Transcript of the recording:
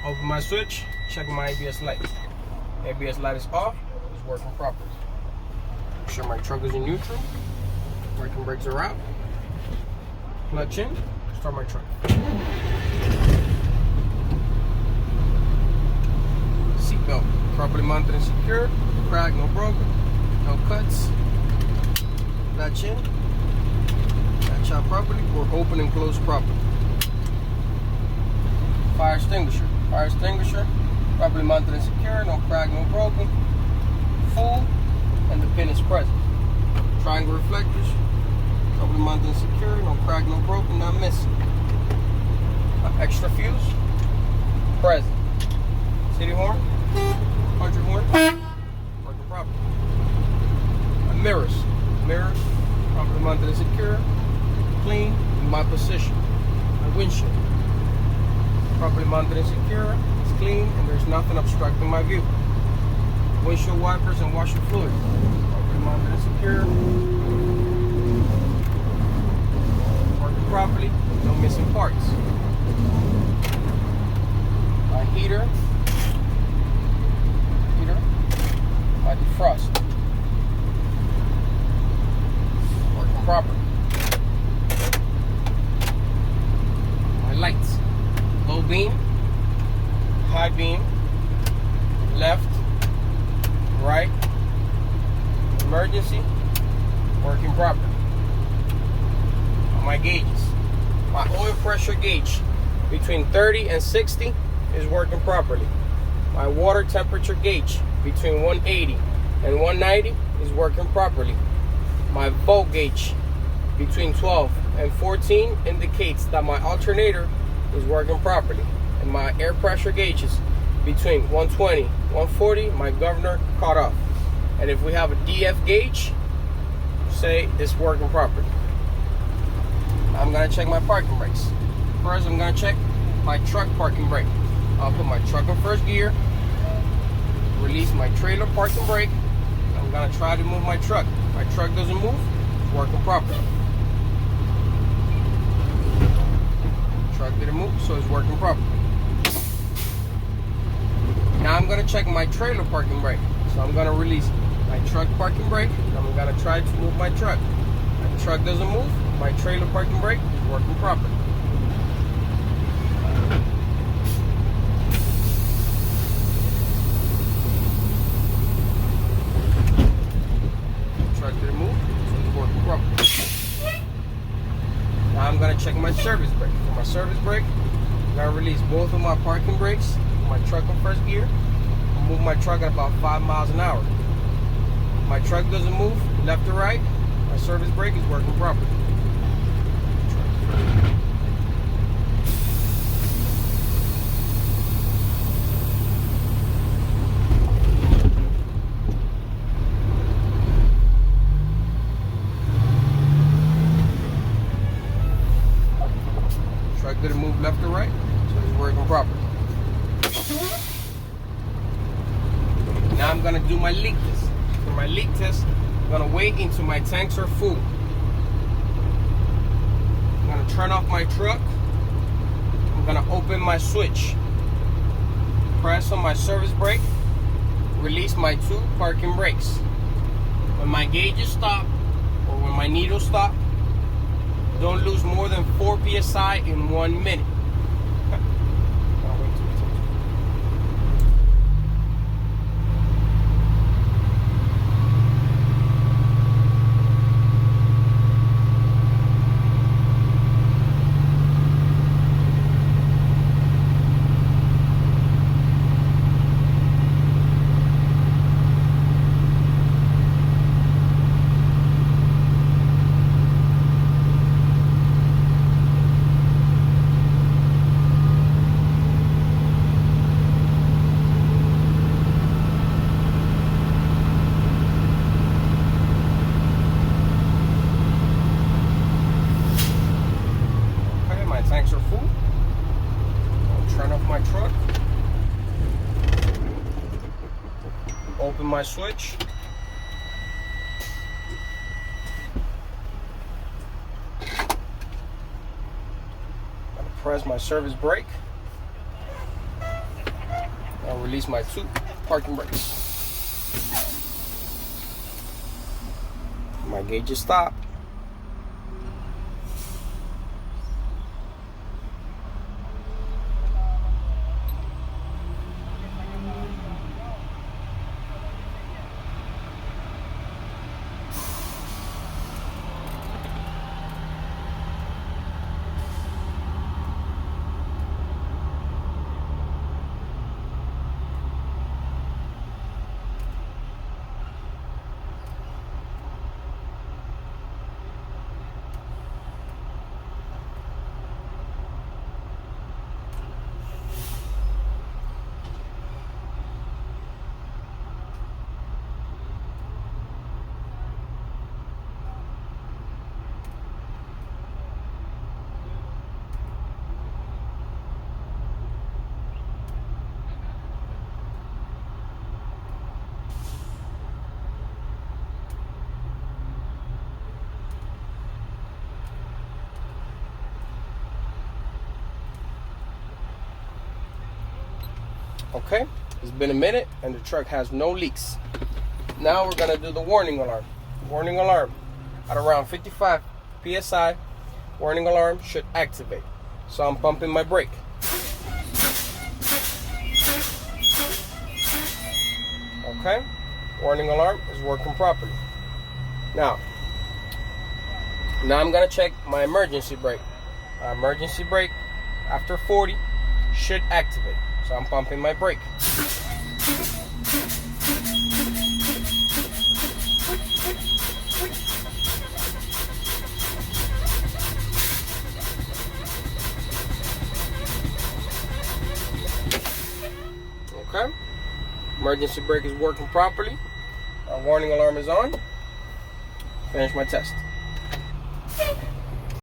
Open my switch, check my ABS light. ABS light is off, it's working properly. Make sure my truck is in neutral. Working brakes are out. Clutch in, start my truck. Seatbelt properly mounted and secure. No crack, no broken, no cuts. Latch in. Latch out properly or open and close properly. Fire extinguisher. Fire extinguisher properly mounted and secure. No crack, no broken. Full, and the pin is present. Triangle reflectors properly mounted and secure. No crack, no broken, not missing. Extra fuse present. City horn, country horn, working properly. Mirrors properly mounted and secure. Clean in my position. My windshield properly mounted and secure. It's clean and there's nothing obstructing my view. Windshield wipers and washer fluid properly mounted and secure. Working properly, no missing parts. My heater, my defrost, working properly. My lights, low beam, high beam, left, right, emergency, working properly. My gauges, my oil pressure gauge between 30 and 60 is working properly. My water temperature gauge between 180 and 190 is working properly. My volt gauge between 12 and 14 indicates that my alternator is working properly. And my air pressure gauges between 120, 140, my governor caught off. And if we have a DF gauge, say it's working properly. I'm gonna check my parking brakes. First, I'm gonna check my truck parking brake. I'll put my truck in first gear, release my trailer parking brake. I'm gonna try to move my truck. My truck doesn't move, it's working properly. Truck didn't move, so it's working properly. Now I'm gonna check my trailer parking brake. So I'm gonna release my truck parking brake, and I'm gonna try to move my truck. My truck doesn't move, my trailer parking brake is working properly. Now I'm gonna check my service brake. For my service brake, I'm gonna release both of my parking brakes, my truck in first gear, and move my truck at about 5 miles an hour. If my truck doesn't move left or right, my service brake is working properly. Truck didn't move left or right, so it's working properly. Now I'm gonna do my leak test. For my leak test, I'm gonna wait until my tanks are full. I'm gonna turn off my truck. I'm gonna open my switch. Press on my service brake. Release my 2 parking brakes. When my gauges stop, or when my needles stop, don't lose more than 4 psi in 1 minute. Tanks are full. I'll turn off my truck. Open my switch. Press my service brake. I'll release my 2 parking brakes. My gauge is stopped. Okay, it's been a minute and the truck has no leaks. Now we're gonna do the warning alarm. Warning alarm at around 55 psi. Warning alarm should activate. So I'm pumping my brake. Okay, warning alarm is working properly. Now I'm gonna check my emergency brake. Emergency brake after 40 should activate. So I'm pumping my brake. Okay. Emergency brake is working properly. Our warning alarm is on. Finish my test.